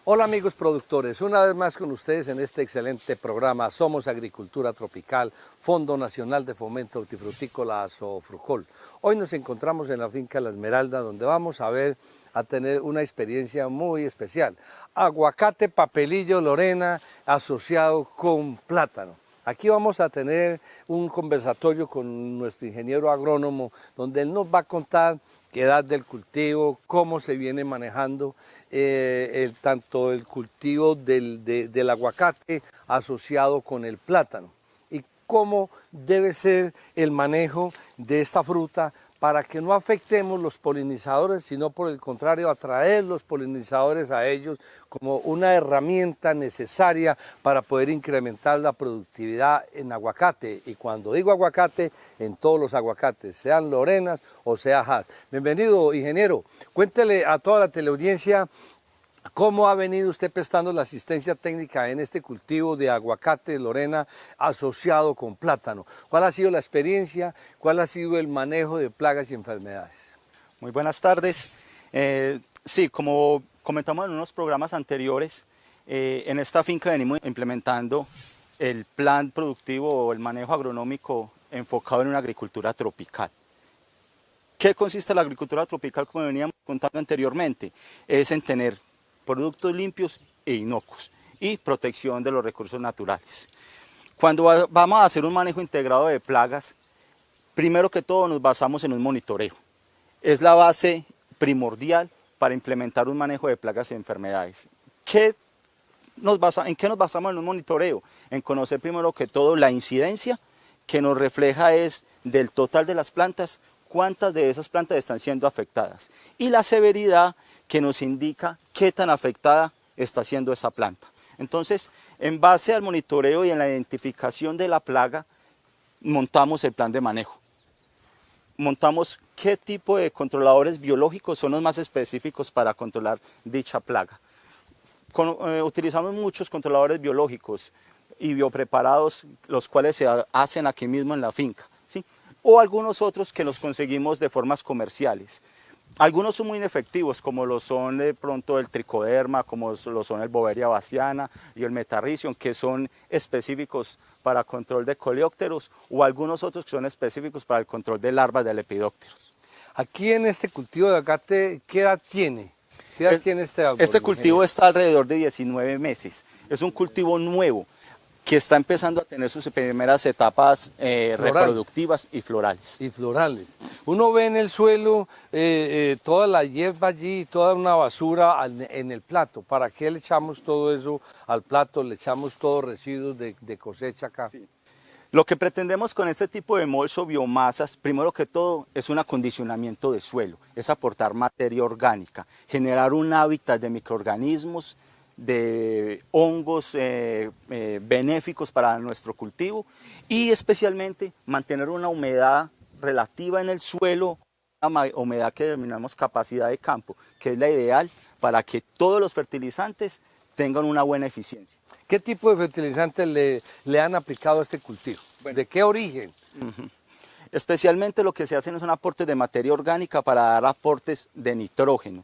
Hola amigos productores, una vez más con ustedes en este excelente programa Somos Agricultura Tropical, Fondo Nacional de Fomento Hortifrutícola Asofrucol. Hoy nos encontramos en la finca La Esmeralda, donde vamos a tener una experiencia muy especial. Aguacate Papelillo Lorena asociado con plátano. Aquí vamos a tener un conversatorio con nuestro ingeniero agrónomo, donde él nos va a contar qué edad del cultivo, cómo se viene manejando tanto el cultivo del aguacate asociado con el plátano y cómo debe ser el manejo de esta fruta para que no afectemos los polinizadores, sino por el contrario atraer los polinizadores a ellos como una herramienta necesaria para poder incrementar la productividad en aguacate. Y cuando digo aguacate, en todos los aguacates, sean Lorenas o sea Hass. Bienvenido, ingeniero. Cuéntele a toda la teleaudiencia cómo ha venido usted prestando la asistencia técnica en este cultivo de aguacate Lorena asociado con plátano. ¿Cuál ha sido la experiencia? ¿Cuál ha sido el manejo de plagas y enfermedades? Muy buenas tardes. Sí, como comentamos en unos programas anteriores, en esta finca venimos implementando el plan productivo o el manejo agronómico enfocado en una agricultura tropical. ¿Qué consiste la agricultura tropical, como veníamos contando anteriormente? Es en tener productos limpios e inocuos y protección de los recursos naturales. Cuando vamos a hacer un manejo integrado de plagas, primero que todo nos basamos en un monitoreo. Es la base primordial para implementar un manejo de plagas y enfermedades. ¿En qué nos basamos en un monitoreo? En conocer primero que todo la incidencia, que nos refleja es del total de las plantas, cuántas de esas plantas están siendo afectadas, y la severidad, que nos indica qué tan afectada está siendo esa planta. Entonces, en base al monitoreo y en la identificación de la plaga, montamos el plan de manejo. Montamos qué tipo de controladores biológicos son los más específicos para controlar dicha plaga. Utilizamos muchos controladores biológicos y biopreparados, los cuales se hacen aquí mismo en la finca, ¿sí? O algunos otros que los conseguimos de formas comerciales. Algunos son muy inefectivos, como lo son de pronto el tricoderma, como lo son el Boveria bassiana y el Metarricium, que son específicos para control de coleópteros, o algunos otros que son específicos para el control de larvas de lepidópteros. Aquí en este cultivo de aguacate, ¿qué edad tiene? ¿Qué edad tiene este árbol? Este cultivo está alrededor de 19 meses. Es un cultivo nuevo que está empezando a tener sus primeras etapas reproductivas y florales. Uno ve en el suelo toda la hierba allí, toda una basura en el plato. ¿Para qué le echamos todo eso al plato? ¿Le echamos todos residuos de cosecha acá? Sí. Lo que pretendemos con este tipo de mols o biomasas, primero que todo, es un acondicionamiento de suelo, es aportar materia orgánica, generar un hábitat de microorganismos, de hongos benéficos para nuestro cultivo y especialmente mantener una humedad relativa en el suelo, una humedad que denominamos capacidad de campo, que es la ideal para que todos los fertilizantes tengan una buena eficiencia. ¿Qué tipo de fertilizantes le han aplicado a este cultivo? Bueno, ¿de qué origen? Especialmente lo que se hacen son aportes de materia orgánica para dar aportes de nitrógeno.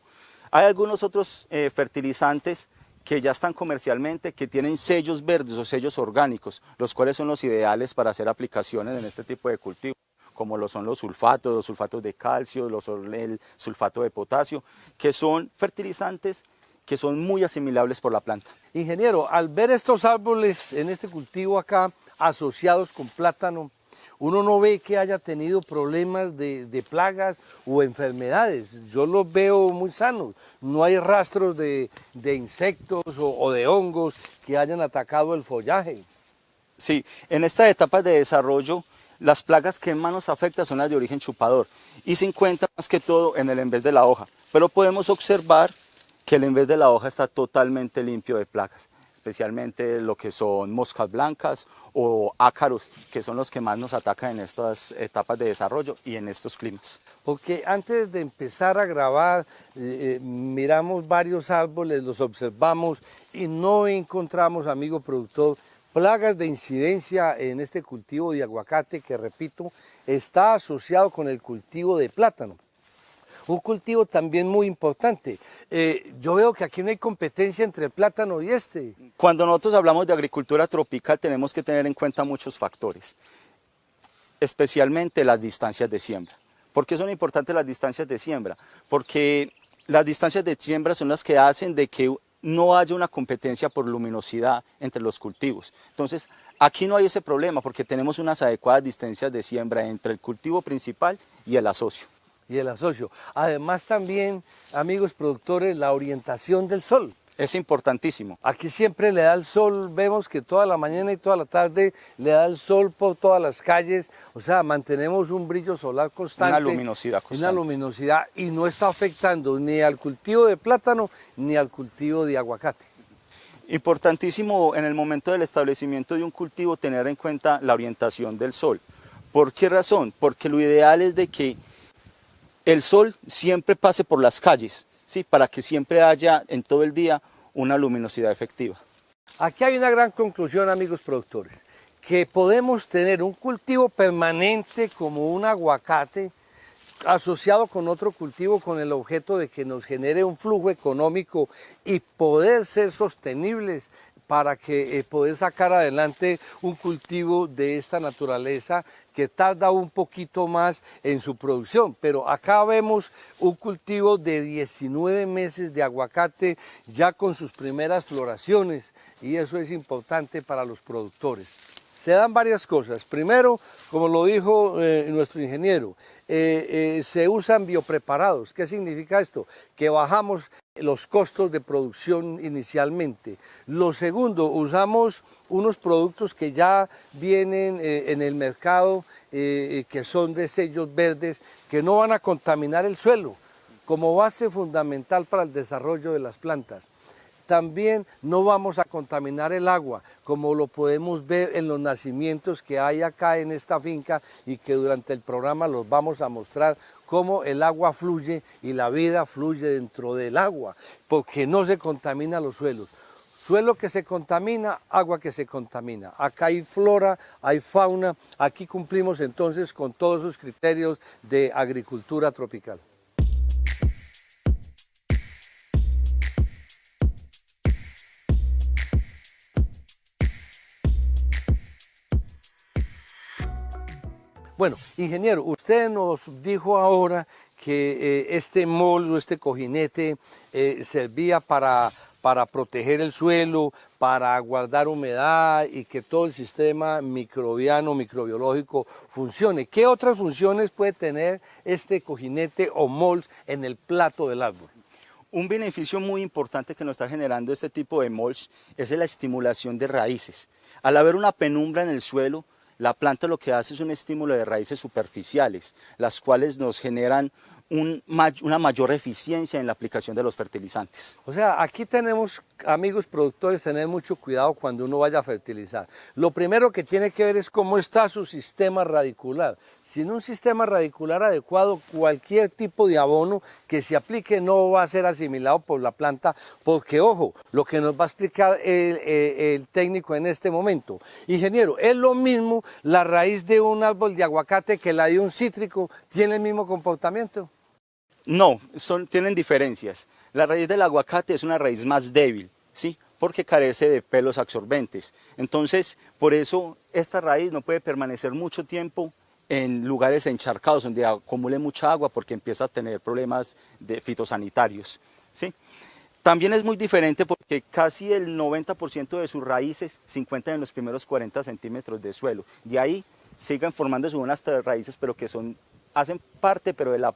Hay algunos otros fertilizantes que ya están comercialmente, que tienen sellos verdes o sellos orgánicos, los cuales son los ideales para hacer aplicaciones en este tipo de cultivo, como lo son los sulfatos de calcio, el sulfato de potasio, que son fertilizantes que son muy asimilables por la planta. Ingeniero, al ver estos árboles en este cultivo acá asociados con plátano, uno no ve que haya tenido problemas de plagas o enfermedades. Yo los veo muy sanos. No hay rastros de insectos o de hongos que hayan atacado el follaje. Sí, en estas etapas de desarrollo, las plagas que más nos afectan son las de origen chupador y se encuentran más que todo en el envés de la hoja. Pero podemos observar que el envés de la hoja está totalmente limpio de plagas, especialmente lo que son moscas blancas o ácaros, que son los que más nos atacan en estas etapas de desarrollo y en estos climas. Porque antes de empezar a grabar, miramos varios árboles, los observamos y no encontramos, amigo productor, plagas de incidencia en este cultivo de aguacate que, repito, está asociado con el cultivo de plátano. un cultivo también muy importante. Yo veo que aquí no hay competencia entre el plátano y este. Cuando nosotros hablamos de agricultura tropical tenemos que tener en cuenta muchos factores, especialmente las distancias de siembra. ¿Por qué son importantes las distancias de siembra? Porque las distancias de siembra son las que hacen de que no haya una competencia por luminosidad entre los cultivos. Entonces, aquí no hay ese problema porque tenemos unas adecuadas distancias de siembra entre el cultivo principal y el asocio. Y el asocio. Además también, amigos productores, la orientación del sol. Es importantísimo. Aquí siempre le da el sol, vemos que toda la mañana y toda la tarde le da el sol por todas las calles, o sea, mantenemos un brillo solar constante. Una luminosidad constante. Una luminosidad y no está afectando ni al cultivo de plátano ni al cultivo de aguacate. Importantísimo en el momento del establecimiento de un cultivo tener en cuenta la orientación del sol. ¿Por qué razón? Porque lo ideal es de que el sol siempre pase por las calles, ¿sí? Para que siempre haya en todo el día una luminosidad efectiva. Aquí hay una gran conclusión, amigos productores, que podemos tener un cultivo permanente como un aguacate asociado con otro cultivo con el objeto de que nos genere un flujo económico y poder ser sostenibles para que poder sacar adelante un cultivo de esta naturaleza que tarda un poquito más en su producción. Pero acá vemos un cultivo de 19 meses de aguacate ya con sus primeras floraciones y eso es importante para los productores. Se dan varias cosas. Primero, como lo dijo nuestro ingeniero, se usan biopreparados. ¿Qué significa esto? Que bajamos los costos de producción inicialmente. Lo segundo, usamos unos productos que ya vienen en el mercado, que son de sellos verdes, que no van a contaminar el suelo, como base fundamental para el desarrollo de las plantas. También no vamos a contaminar el agua, como lo podemos ver en los nacimientos que hay acá en esta finca y que durante el programa los vamos a mostrar cómo el agua fluye y la vida fluye dentro del agua, porque no se contamina los suelos. Suelo que se contamina, agua que se contamina. Acá hay flora, hay fauna, aquí cumplimos entonces con todos sus criterios de agricultura tropical. Bueno, ingeniero, usted nos dijo ahora que este molde o este cojinete servía para proteger el suelo, para guardar humedad y que todo el sistema microbiano, microbiológico funcione. ¿Qué otras funciones puede tener este cojinete o molde en el plato del árbol? Un beneficio muy importante que nos está generando este tipo de mulch es la estimulación de raíces. Al haber una penumbra en el suelo, la planta lo que hace es un estímulo de raíces superficiales, las cuales nos generan una mayor eficiencia en la aplicación de los fertilizantes. O sea, aquí tenemos, amigos productores, tener mucho cuidado cuando uno vaya a fertilizar. Lo primero que tiene que ver es cómo está su sistema radicular. Sin un sistema radicular adecuado, cualquier tipo de abono que se aplique no va a ser asimilado por la planta, porque, ojo, lo que nos va a explicar el técnico en este momento. Ingeniero, es lo mismo la raíz de un árbol de aguacate que la de un cítrico, ¿tiene el mismo comportamiento? No, tienen diferencias. La raíz del aguacate es una raíz más débil, ¿sí? Porque carece de pelos absorbentes. Entonces, por eso esta raíz no puede permanecer mucho tiempo en lugares encharcados donde acumule mucha agua porque empieza a tener problemas fitosanitarios, ¿sí? También es muy diferente porque casi el 90% de sus raíces se encuentran en los primeros 40 centímetros de suelo. De ahí siguen formándose unas raíces, pero que hacen parte pero de la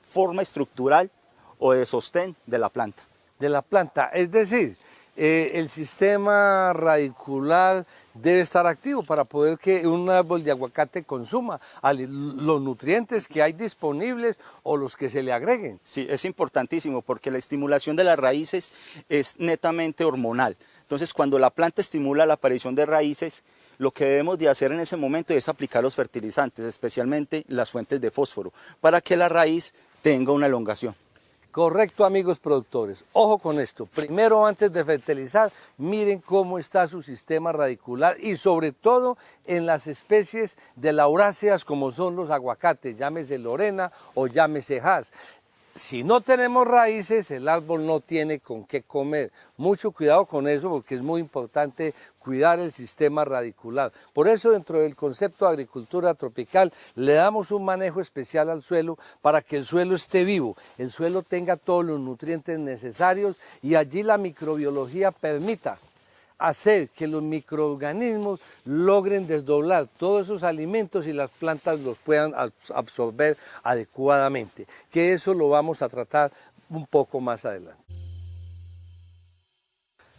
forma estructural o de sostén de la planta. De la planta, es decir, el sistema radicular debe estar activo para poder que un árbol de aguacate consuma los nutrientes que hay disponibles o los que se le agreguen. Sí, es importantísimo porque la estimulación de las raíces es netamente hormonal. Entonces, cuando la planta estimula la aparición de raíces, lo que debemos de hacer en ese momento es aplicar los fertilizantes, especialmente las fuentes de fósforo, para que la raíz tenga una elongación. Correcto, amigos productores. Ojo con esto. Primero, antes de fertilizar, miren cómo está su sistema radicular y sobre todo en las especies de lauráceas como son los aguacates, llámese Lorena o llámese Hass. Si no tenemos raíces, el árbol no tiene con qué comer. Mucho cuidado con eso porque es muy importante cuidar el sistema radicular. Por eso dentro del concepto de agricultura tropical le damos un manejo especial al suelo para que el suelo esté vivo, el suelo tenga todos los nutrientes necesarios y allí la microbiología permita hacer que los microorganismos logren desdoblar todos esos alimentos y las plantas los puedan absorber adecuadamente, que eso lo vamos a tratar un poco más adelante.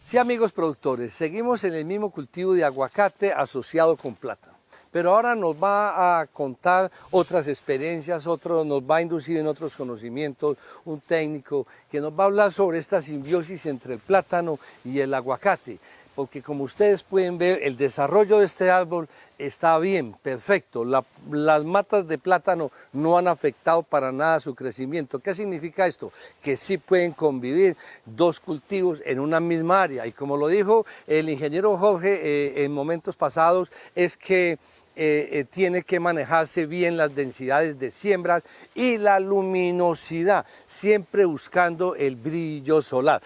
Sí, amigos productores, seguimos en el mismo cultivo de aguacate asociado con plátano, pero ahora nos va a contar otras experiencias, nos va a inducir en otros conocimientos, un técnico que nos va a hablar sobre esta simbiosis entre el plátano y el aguacate, porque como ustedes pueden ver, el desarrollo de este árbol está bien, perfecto. Las matas de plátano no han afectado para nada su crecimiento. ¿Qué significa esto? Que sí pueden convivir dos cultivos en una misma área. Y como lo dijo el ingeniero Jorge en momentos pasados, es que tiene que manejarse bien las densidades de siembras y la luminosidad, siempre buscando el brillo solar.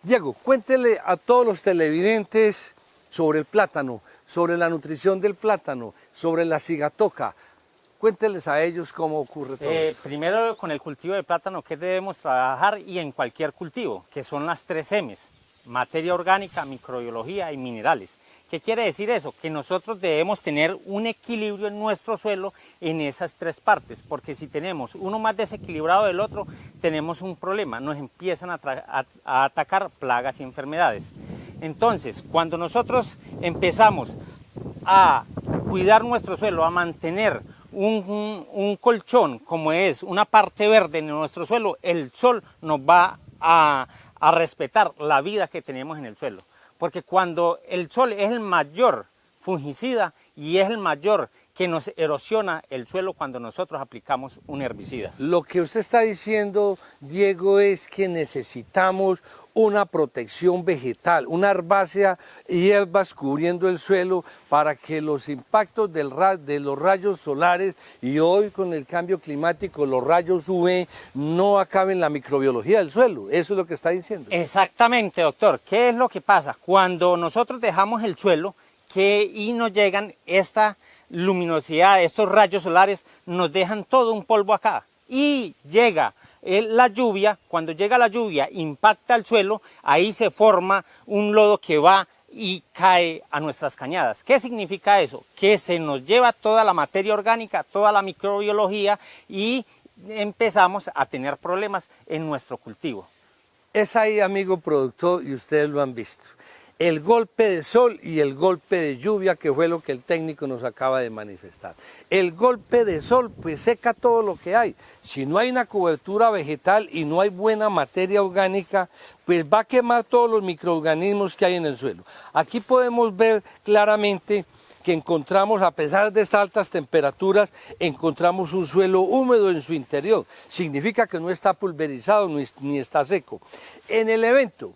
Diego, cuéntele a todos los televidentes sobre el plátano, sobre la nutrición del plátano, sobre la cigatoca. Cuénteles a ellos cómo ocurre todo eso. Primero con el cultivo de plátano que debemos trabajar y en cualquier cultivo, que son las 3 M's, materia orgánica, microbiología y minerales. ¿Qué quiere decir eso? Que nosotros debemos tener un equilibrio en nuestro suelo en esas 3 partes, porque si tenemos uno más desequilibrado del otro, tenemos un problema, nos empiezan a atacar plagas y enfermedades. Entonces, cuando nosotros empezamos a cuidar nuestro suelo, a mantener un colchón como es una parte verde en nuestro suelo, el sol nos va a respetar la vida que tenemos en el suelo. Porque cuando el sol es el mayor fungicida y es el mayor que nos erosiona el suelo cuando nosotros aplicamos un herbicida. Lo que usted está diciendo, Diego, es que necesitamos una protección vegetal, una herbácea y hierbas cubriendo el suelo para que los impactos de los rayos solares y hoy con el cambio climático los rayos UV no acaben la microbiología del suelo. Eso es lo que está diciendo. Exactamente, doctor. ¿Qué es lo que pasa? Cuando nosotros dejamos el suelo y nos llegan esta luminosidad, estos rayos solares nos dejan todo un polvo acá y llega la lluvia, cuando llega la lluvia impacta el suelo, ahí se forma un lodo que va y cae a nuestras cañadas. ¿Qué significa eso? Que se nos lleva toda la materia orgánica, toda la microbiología y empezamos a tener problemas en nuestro cultivo. Es ahí, amigo productor, y ustedes lo han visto. El golpe de sol y el golpe de lluvia, que fue lo que el técnico nos acaba de manifestar. El golpe de sol pues seca todo lo que hay. Si no hay una cobertura vegetal y no hay buena materia orgánica, pues va a quemar todos los microorganismos que hay en el suelo. Aquí podemos ver claramente que encontramos, a pesar de estas altas temperaturas, encontramos un suelo húmedo en su interior. Significa que no está pulverizado ni está seco. En el evento,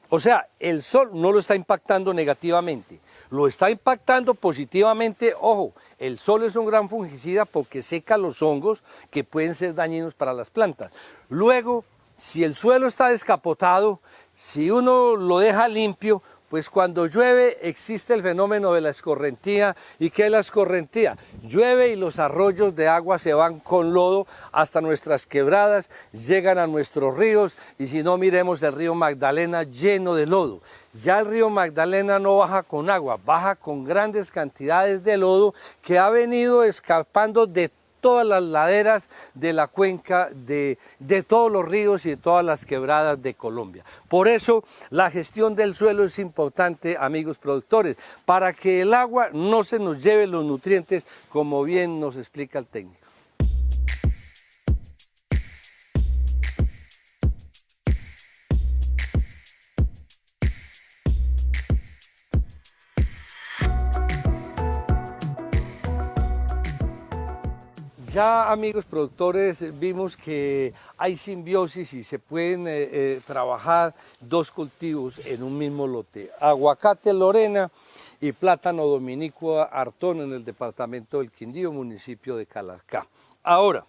o sea, el sol no lo está impactando negativamente, lo está impactando positivamente. Ojo, el sol es un gran fungicida porque seca los hongos que pueden ser dañinos para las plantas. Luego, si el suelo está descapotado, si uno lo deja limpio, pues cuando llueve existe el fenómeno de la escorrentía. ¿Y qué es la escorrentía? Llueve y los arroyos de agua se van con lodo hasta nuestras quebradas, llegan a nuestros ríos y si no miremos el río Magdalena lleno de lodo. Ya el río Magdalena no baja con agua, baja con grandes cantidades de lodo que ha venido escapando de todas las laderas de la cuenca, de todos los ríos y de todas las quebradas de Colombia. Por eso la gestión del suelo es importante, amigos productores, para que el agua no se nos lleve los nutrientes, como bien nos explica el técnico. Ya, amigos productores, vimos que hay simbiosis y se pueden trabajar dos cultivos en un mismo lote. Aguacate Lorena y plátano Dominico Artón en el departamento del Quindío, municipio de Calarcá. Ahora,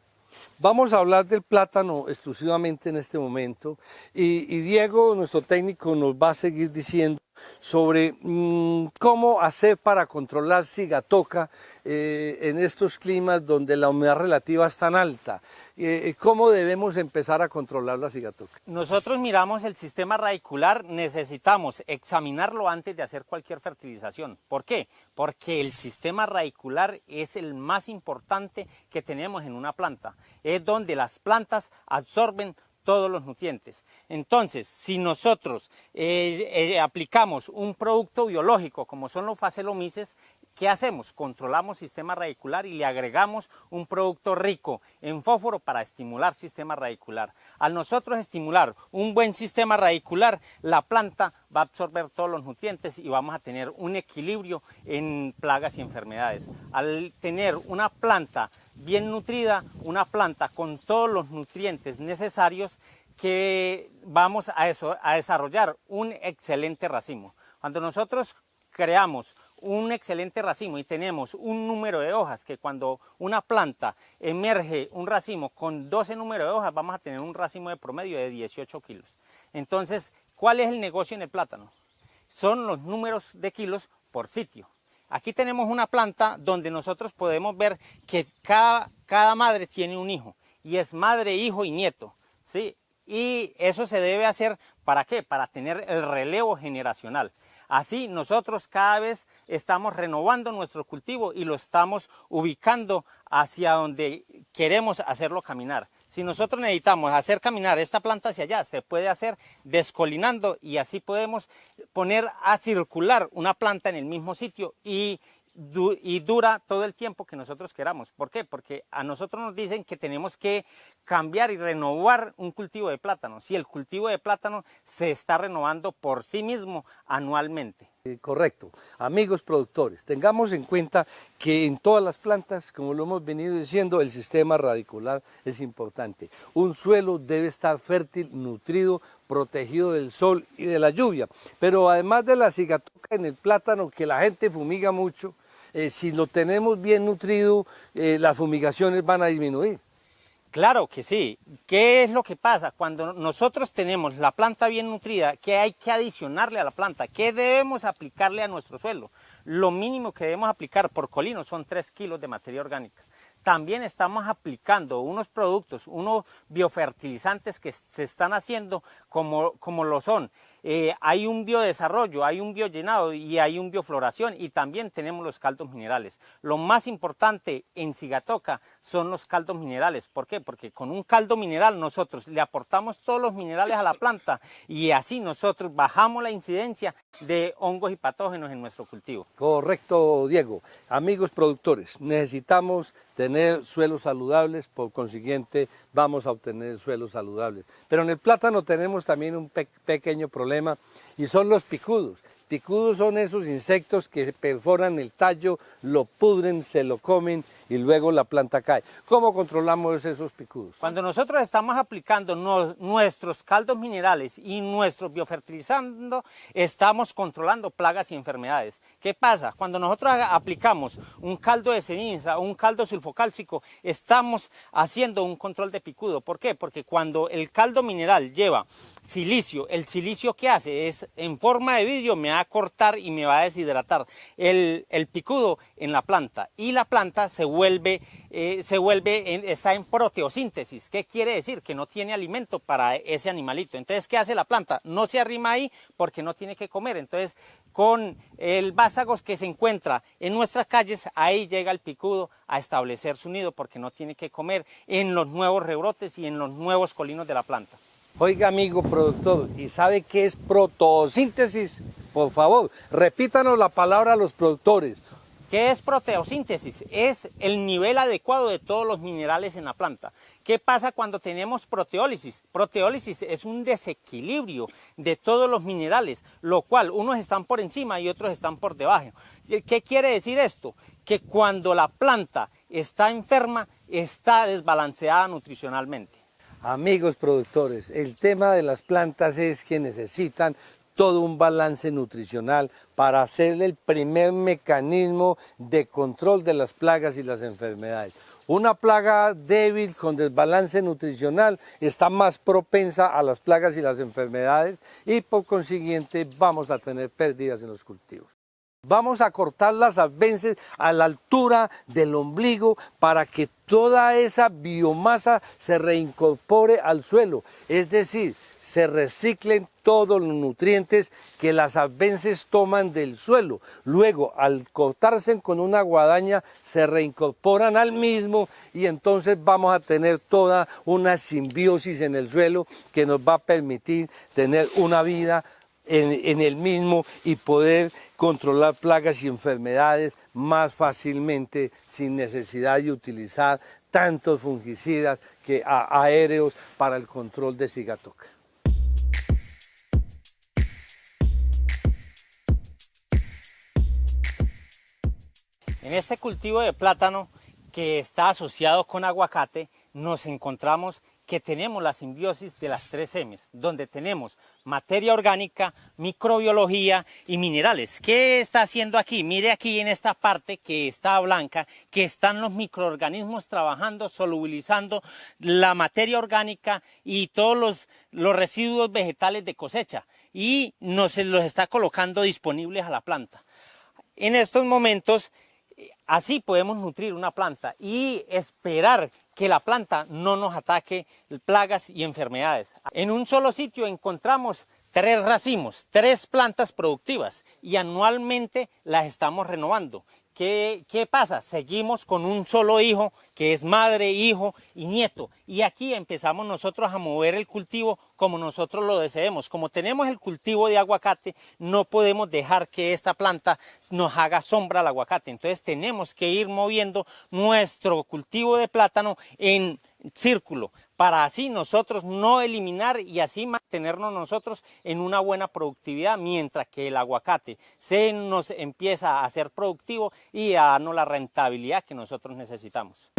Vamos a hablar del plátano exclusivamente en este momento y Diego, nuestro técnico, nos va a seguir diciendo sobre cómo hacer para controlar sigatoca en estos climas donde la humedad relativa es tan alta. ¿Cómo debemos empezar a controlar la sigatoca? Nosotros miramos el sistema radicular, necesitamos examinarlo antes de hacer cualquier fertilización. ¿Por qué? Porque el sistema radicular es el más importante que tenemos en una planta. Es donde las plantas absorben todos los nutrientes. Entonces, si nosotros aplicamos un producto biológico como son los facelomices, ¿qué hacemos? Controlamos sistema radicular y le agregamos un producto rico en fósforo para estimular sistema radicular. Al nosotros estimular un buen sistema radicular, la planta va a absorber todos los nutrientes y vamos a tener un equilibrio en plagas y enfermedades. Al tener una planta bien nutrida, una planta con todos los nutrientes necesarios, que vamos a desarrollar un excelente racimo. Cuando nosotros creamos un excelente racimo y tenemos un número de hojas, que cuando una planta emerge un racimo con 12 números de hojas, vamos a tener un racimo de promedio de 18 kilos. Entonces, ¿cuál es el negocio en el plátano? Son los números de kilos por sitio. Aquí tenemos una planta donde nosotros podemos ver que cada madre tiene un hijo, y es madre, hijo y nieto, ¿sí? Y eso se debe hacer, ¿para qué? Para tener el relevo generacional. Así nosotros cada vez estamos renovando nuestro cultivo y lo estamos ubicando hacia donde queremos hacerlo caminar. Si nosotros necesitamos hacer caminar esta planta hacia allá, se puede hacer descolinando y así podemos poner a circular una planta en el mismo sitio y dura todo el tiempo que nosotros queramos. ¿Por qué? Porque a nosotros nos dicen que tenemos que cambiar y renovar un cultivo de plátano. Si el cultivo de plátano se está renovando por sí mismo anualmente. Correcto. Amigos productores, tengamos en cuenta que en todas las plantas, como lo hemos venido diciendo, el sistema radicular es importante. Un suelo debe estar fértil, nutrido, protegido del sol y de la lluvia. Pero además de la sigatoca en el plátano, que la gente fumiga mucho, si lo tenemos bien nutrido, las fumigaciones van a disminuir. Claro que sí. ¿Qué es lo que pasa? Cuando nosotros tenemos la planta bien nutrida, ¿qué hay que adicionarle a la planta? ¿Qué debemos aplicarle a nuestro suelo? Lo mínimo que debemos aplicar por colino son 3 kilos de materia orgánica. También estamos aplicando unos productos, unos biofertilizantes que se están haciendo como lo son. Hay un biodesarrollo, hay un biollenado y hay un biofloración, y también tenemos los caldos minerales. Lo más importante en sigatoca son los caldos minerales. ¿Por qué? Porque con un caldo mineral nosotros le aportamos todos los minerales a la planta y así nosotros bajamos la incidencia de hongos y patógenos en nuestro cultivo. Correcto, Diego. Amigos productores, necesitamos tener suelos saludables, por consiguiente vamos a obtener suelos saludables. Pero en el plátano tenemos también un pequeño problema y son los picudos. Picudos son esos insectos que perforan el tallo, lo pudren, se lo comen y luego la planta cae. ¿Cómo controlamos esos picudos? Cuando nosotros estamos aplicando nuestros caldos minerales y nuestros biofertilizantes, estamos controlando plagas y enfermedades. ¿Qué pasa? Cuando nosotros aplicamos un caldo de ceniza o un caldo sulfocálcico, estamos haciendo un control de picudo. ¿Por qué? Porque cuando el caldo mineral lleva silicio, el silicio que hace es en forma de vidrio, me va a cortar y me va a deshidratar el picudo en la planta, y la planta está en proteosíntesis. ¿Qué quiere decir? Que no tiene alimento para ese animalito. Entonces, ¿qué hace la planta? No se arrima ahí porque no tiene que comer. Entonces, con el vástagos que se encuentra en nuestras calles, ahí llega el picudo a establecer su nido porque no tiene que comer en los nuevos rebrotes y en los nuevos colinos de la planta. Oiga, amigo productor, ¿y sabe qué es proteosíntesis? Por favor, repítanos la palabra a los productores. ¿Qué es proteosíntesis? Es el nivel adecuado de todos los minerales en la planta. ¿Qué pasa cuando tenemos proteólisis? Proteólisis es un desequilibrio de todos los minerales, lo cual unos están por encima y otros están por debajo. ¿Qué quiere decir esto? Que cuando la planta está enferma, está desbalanceada nutricionalmente. Amigos productores, el tema de las plantas es que necesitan todo un balance nutricional para hacer el primer mecanismo de control de las plagas y las enfermedades. Una plaga débil con desbalance nutricional está más propensa a las plagas y las enfermedades y por consiguiente vamos a tener pérdidas en los cultivos. Vamos a cortar las arbences a la altura del ombligo para que toda esa biomasa se reincorpore al suelo, es decir, se reciclen todos los nutrientes que las arbences toman del suelo. Luego, al cortarse con una guadaña, se reincorporan al mismo y entonces vamos a tener toda una simbiosis en el suelo que nos va a permitir tener una vida en el mismo y poder controlar plagas y enfermedades más fácilmente sin necesidad de utilizar tantos fungicidas aéreos para el control de sigatoca. En este cultivo de plátano que está asociado con aguacate, nos encontramos que tenemos la simbiosis de las 3 M's, donde tenemos materia orgánica, microbiología y minerales. ¿Qué está haciendo aquí? Mire aquí en esta parte que está blanca, que están los microorganismos trabajando, solubilizando la materia orgánica y todos los residuos vegetales de cosecha y nos los está colocando disponibles a la planta. En estos momentos, así podemos nutrir una planta y esperar que la planta no nos ataque plagas y enfermedades. En un solo sitio encontramos 3 racimos, 3 plantas productivas y anualmente las estamos renovando. ¿Qué pasa? Seguimos con un solo hijo que es madre, hijo y nieto y aquí empezamos nosotros a mover el cultivo como nosotros lo deseemos. Como tenemos el cultivo de aguacate, no podemos dejar que esta planta nos haga sombra al aguacate, entonces tenemos que ir moviendo nuestro cultivo de plátano en círculo para así nosotros no eliminar y así mantenernos nosotros en una buena productividad mientras que el aguacate se nos empieza a hacer productivo y a darnos la rentabilidad que nosotros necesitamos.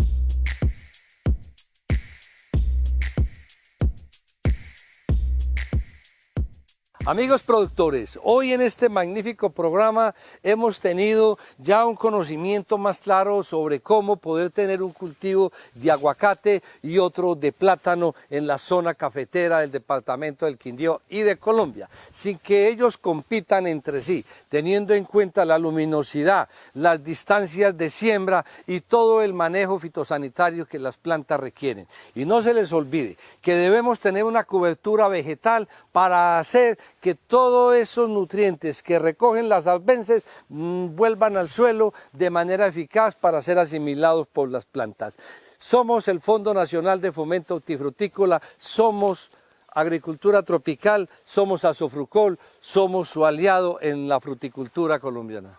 Amigos productores, hoy en este magnífico programa hemos tenido ya un conocimiento más claro sobre cómo poder tener un cultivo de aguacate y otro de plátano en la zona cafetera del departamento del Quindío y de Colombia, sin que ellos compitan entre sí, teniendo en cuenta la luminosidad, las distancias de siembra y todo el manejo fitosanitario que las plantas requieren. Y no se les olvide que debemos tener una cobertura vegetal para hacer que todos esos nutrientes que recogen las arbences vuelvan al suelo de manera eficaz para ser asimilados por las plantas. Somos el Fondo Nacional de Fomento Hortifrutícola, somos Agricultura Tropical, somos Asofrucol, somos su aliado en la fruticultura colombiana.